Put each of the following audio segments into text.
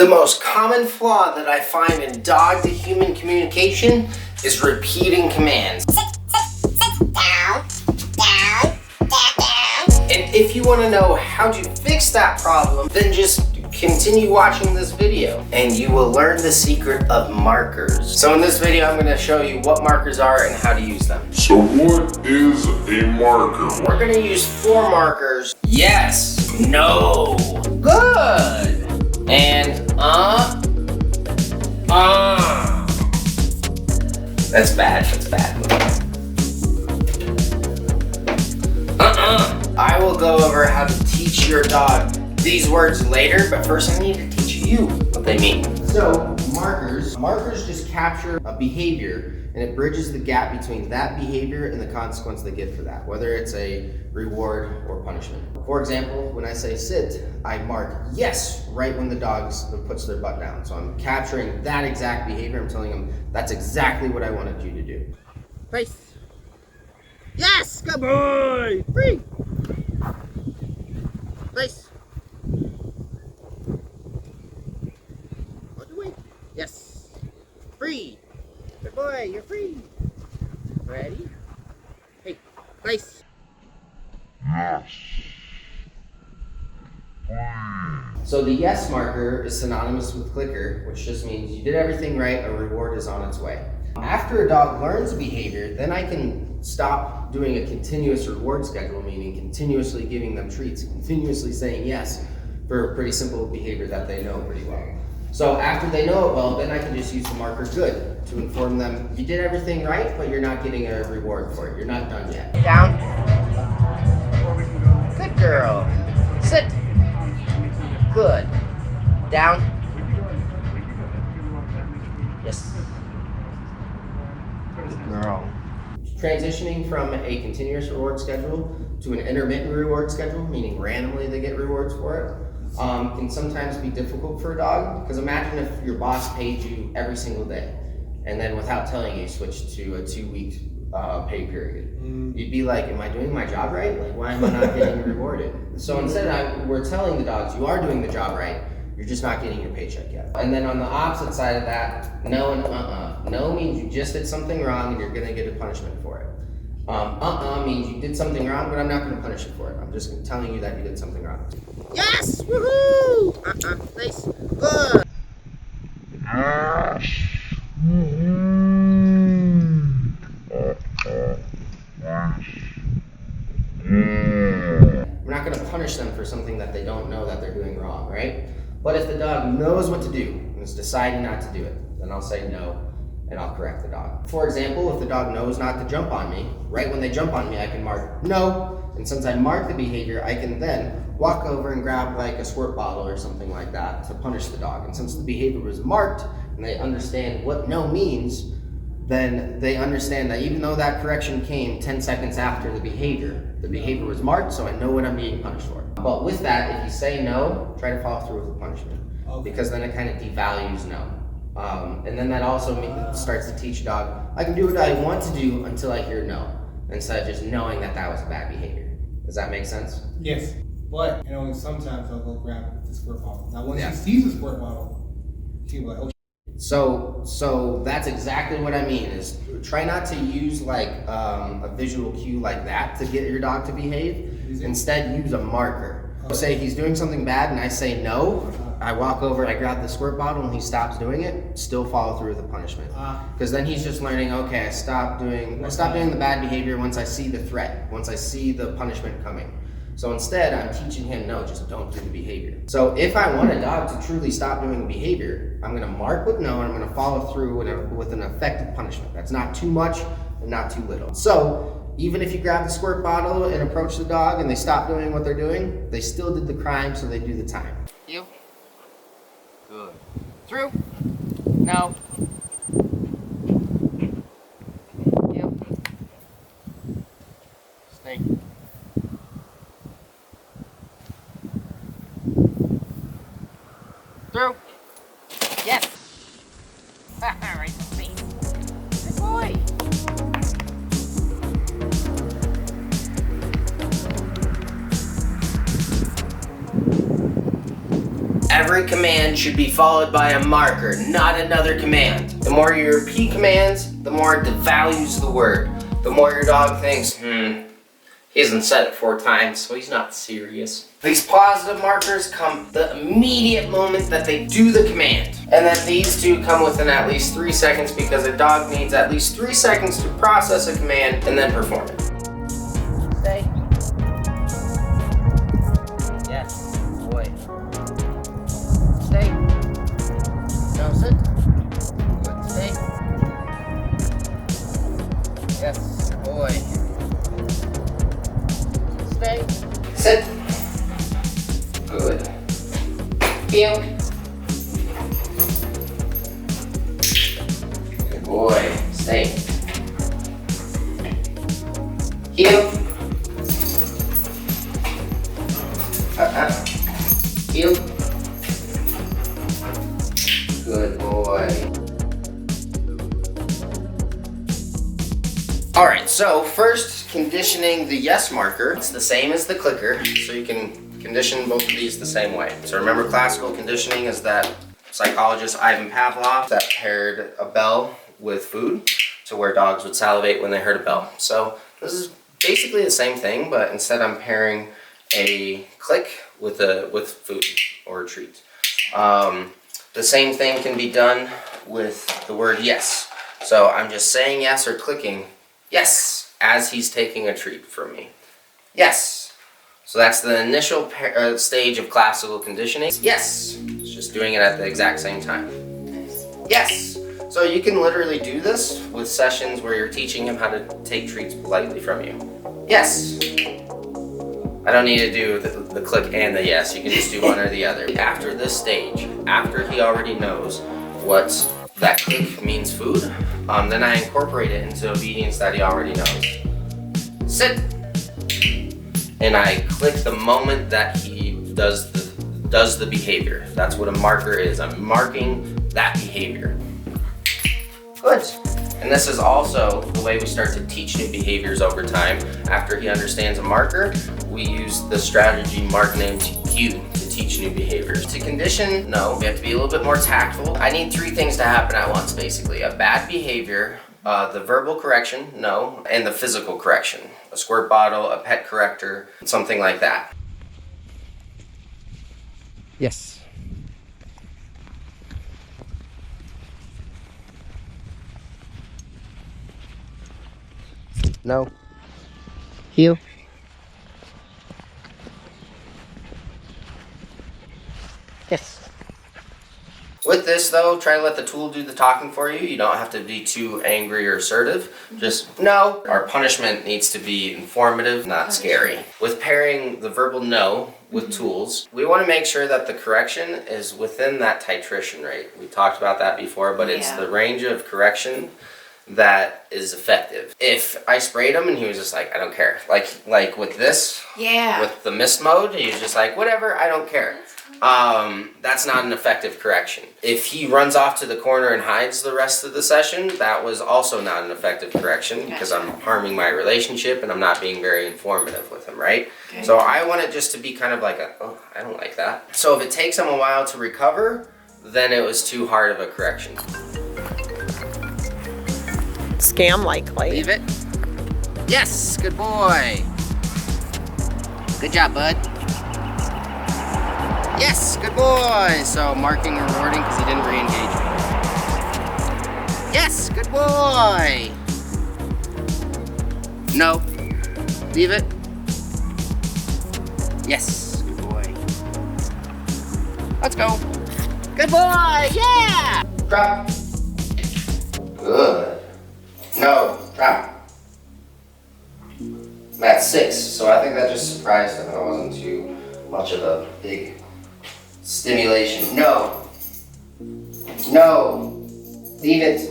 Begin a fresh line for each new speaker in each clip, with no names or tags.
The most common flaw that I find in dog to human communication is repeating commands.
Sit, down, down, down.
And if you want to know how to fix that problem, then just continue watching this video and you will learn the secret of markers. So in this video, I'm going to show you what markers are and how to use them.
So what is a marker?
We're going to use 4 markers. Yes, no, good, and That's bad, that's bad. I will go over how to teach your dog these words later, but first I need to teach you what they mean. So markers just capture a behavior and it bridges the gap between that behavior and the consequence they get for that, whether it's a reward or punishment. For example, when I say sit, I mark yes right when the dog puts their butt down. So I'm capturing that exact behavior. I'm telling them that's exactly what I wanted you to do.
Place. Yes, good boy. Free. Place. What do we? Yes. Free. Good boy, you're free. Ready? Hey, place.
Yes.
So the yes marker is synonymous with clicker, which just means you did everything right, a reward is on its way. After a dog learns a behavior, then I can stop doing a continuous reward schedule, meaning continuously giving them treats, continuously saying yes for a pretty simple behavior that they know pretty well. So after they know it well, then I can just use the marker good to inform them you did everything right, but you're not getting a reward for it. You're not done yet.
Down. Good girl. Sit. Good. Down. Yes. Good girl.
Transitioning from a continuous reward schedule to an intermittent reward schedule, meaning randomly they get rewards for it, can sometimes be difficult for a dog. Because imagine if your boss paid you every single day, and then without telling you, switched to a 2-week pay period. You'd be like, am I doing my job right? Like, why am I not getting rewarded? So instead, we're telling the dogs, you are doing the job right, you're just not getting your paycheck yet. And then on the opposite side of that, no and No means you just did something wrong and you're gonna get a punishment for it. Means you did something wrong, but I'm not gonna punish you for it. I'm just telling you that you did something wrong.
Yes! Woohoo! Nice. Good.
We're not gonna punish them for something that they don't know that they're doing wrong, right? But if the dog knows what to do and is deciding not to do it, then I'll say no and I'll correct the dog. For example, if the dog knows not to jump on me, right when they jump on me, I can mark no. And since I mark the behavior, I can then walk over and grab like a squirt bottle or something like that to punish the dog. And since the behavior was marked and they understand what no means, then they understand that even though that correction came 10 seconds after the behavior was marked, so I know what I'm being punished for. But with that, if you say no, try to follow through with the punishment, because then it kind of devalues no. And then that also starts to teach a dog, I can do what I want to do until I hear no, instead of just knowing that that was a bad behavior. Does that make sense?
Yes, but only sometimes I'll go grab the squirt bottle. Now when she sees the squirt bottle, she'll be like, oh.
So that's exactly what I mean, is try not to use like a visual cue like that to get your dog to behave. Instead, use a marker. Say he's doing something bad and I say no, I walk over, I grab the squirt bottle and he stops doing it, still follow through with the punishment. Because then he's just learning, okay, I stop doing the bad behavior once I see the threat, once I see the punishment coming. So instead, I'm teaching him, no, just don't do the behavior. So if I want a dog to truly stop doing the behavior, I'm gonna mark with no and I'm gonna follow through with an effective punishment. That's not too much and not too little. So even if you grab the squirt bottle and approach the dog and they stop doing what they're doing, they still did the crime, so they do the time.
You. Good. Through. No. You. Snake. Through. Yes. Right in the face. Good boy.
Every command should be followed by a marker, not another command. The more you repeat commands, the more it devalues the word. The more your dog thinks, he hasn't said it 4 times, so he's not serious. These positive markers come the immediate moment that they do the command. And then these two come within at least 3 seconds because a dog needs at least 3 seconds to process a command and then perform it. Stay. Yes, boy. Stay. No, sit. Good, stay. Yes, boy. Stay. Sit. Good. Heel. Good boy. Stay. Heel. Heel. Good boy. Alright, so first conditioning the yes marker. It's the same as the clicker, so you can condition both of these the same way. So remember, classical conditioning is that psychologist Ivan Pavlov that paired a bell with food, so where dogs would salivate when they heard a bell. So this is basically the same thing, but instead I'm pairing a click with food or a treat. The same thing can be done with the word yes. So I'm just saying yes or clicking yes as he's taking a treat from me. Yes. So that's the initial stage of classical conditioning. Yes. It's just doing it at the exact same time. Yes. So you can literally do this with sessions where you're teaching him how to take treats politely from you. Yes. I don't need to do the click and the yes. You can just do one or the other. After this stage, after he already knows what that click means food, then I incorporate it into obedience that he already knows. Sit. And I click the moment that he does the behavior. That's what a marker is. I'm marking that behavior. Good. And this is also the way we start to teach new behaviors over time. After he understands a marker, we use the strategy mark name cue to teach new behaviors. To condition, no, we have to be a little bit more tactful. I need 3 things to happen at once, basically. A bad behavior, the verbal correction, no, and the physical correction. A squirt bottle, a pet corrector, something like that. Yes. No. Heel. Yes. With this though, try to let the tool do the talking for you. You don't have to be too angry or assertive. Just no. Our punishment needs to be informative, not scary. With pairing the verbal no with tools, we want to make sure that the correction is within that titration rate. We talked about that before, but it's the range of correction that is effective. If I sprayed him and he was just like, I don't care. Like with this, with the mist mode, he's just like, whatever, I don't care. That's not an effective correction. If he runs off to the corner and hides the rest of the session, that was also not an effective correction because I'm harming my relationship and I'm not being very informative with him, right? Okay. So I want it just to be kind of like oh, I don't like that. So if it takes him a while to recover, then it was too hard of a correction.
Scam likely.
Leave it. Yes, good boy. Good job, bud. Yes, good boy. So marking and rewarding because he didn't re-engage me. Yes, good boy. No. Leave it. Yes, good boy. Let's go. Good boy, yeah. Drop. Good. No, drop. I'm at 6, so I think that just surprised him. It wasn't too much of a big stimulation. No. No. Leave it.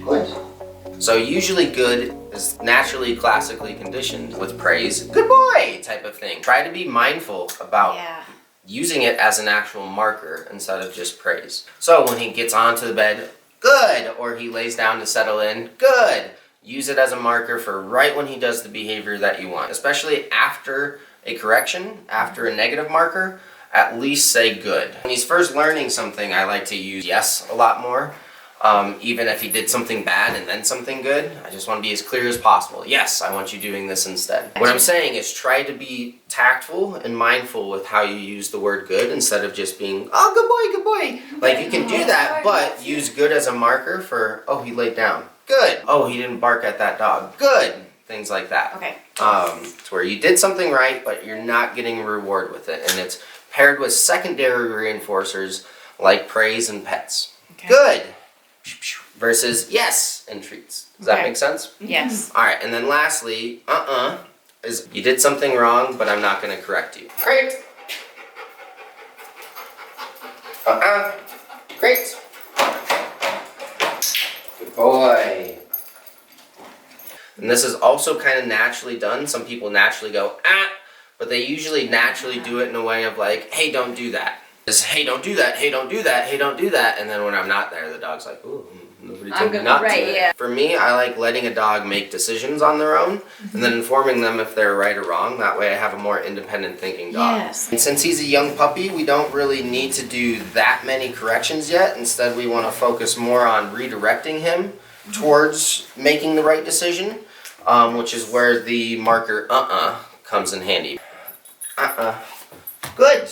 Good. So usually good is naturally classically conditioned with praise. Good boy type of thing. Try to be mindful about using it as an actual marker instead of just praise. So when he gets onto the bed, good, or he lays down to settle in, good. Use it as a marker for right when he does the behavior that you want, especially after a correction, after a negative marker. at least say good. When he's first learning something, I like to use yes a lot more. Even if he did something bad and then something good, I just want to be as clear as possible. Yes, I want you doing this instead. What I'm saying is try to be tactful and mindful with how you use the word good instead of just being, oh, good boy, good boy. Like, you can do that, but use good as a marker for, oh, he laid down. Good. Oh, he didn't bark at that dog. Good. Things like that.
Okay.
It's where you did something right, but you're not getting a reward with it. And it's paired with secondary reinforcers like praise and pets.
Okay.
Good. Versus yes and treats. Does that make sense?
Yes.
Alright, and then lastly, is you did something wrong, but I'm not going to correct you. Great. Great. Good boy. And this is also kind of naturally done. Some people naturally go, but they usually naturally do it in a way of like, hey, don't do that. Just, hey, don't do that, hey, don't do that, hey, don't do that. And then when I'm not there, the dog's like, ooh, nobody told me not to.
Yeah.
For me, I like letting a dog make decisions on their own and then informing them if they're right or wrong. That way I have a more independent thinking dog.
Yes.
And since he's a young puppy, we don't really need to do that many corrections yet. Instead, we want to focus more on redirecting him towards making the right decision, which is where the marker comes in handy. Good.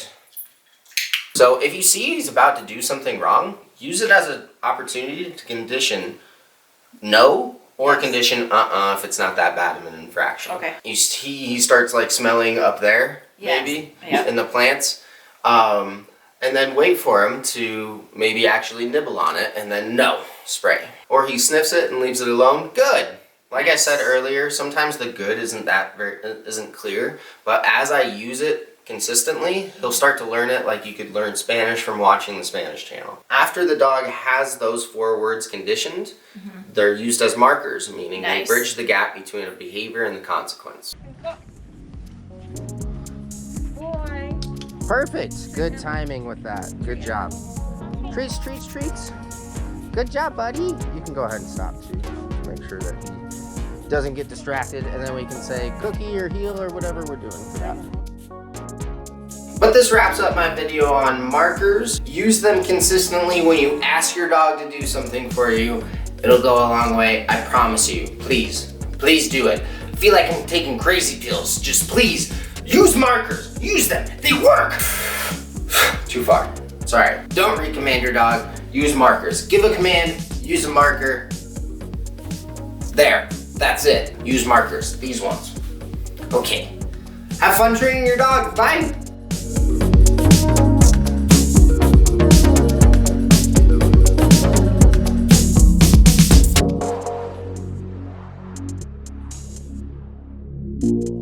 So if you see he's about to do something wrong, use it as an opportunity to condition no or condition if it's not that bad of an infraction.
Okay.
He starts like smelling up there, maybe, in the plants. And then wait for him to maybe actually nibble on it and then no, spray. Or he sniffs it and leaves it alone, good. Like I said earlier, sometimes the good isn't clear, but as I use it consistently, he'll start to learn it like you could learn Spanish from watching the Spanish channel. After the dog has those 4 words conditioned, they're used as markers, meaning they bridge the gap between a behavior and the consequence.
Boy.
Perfect. Good timing with that. Good job. Treats, treats, treats. Good job, buddy. You can go ahead and stop too. Make sure that he doesn't get distracted, and then we can say cookie or heel or whatever we're doing for that. But this wraps up my video on markers. Use them consistently when you ask your dog to do something for you. It'll go a long way, I promise you. Please, please do it. I feel like I'm taking crazy pills. Just please, use markers. Use them, they work. Too far, sorry. Don't recommand your dog, use markers. Give a command, use a marker. There, that's it. Use markers, these ones. Okay, have fun training your dog, bye.
Thank you.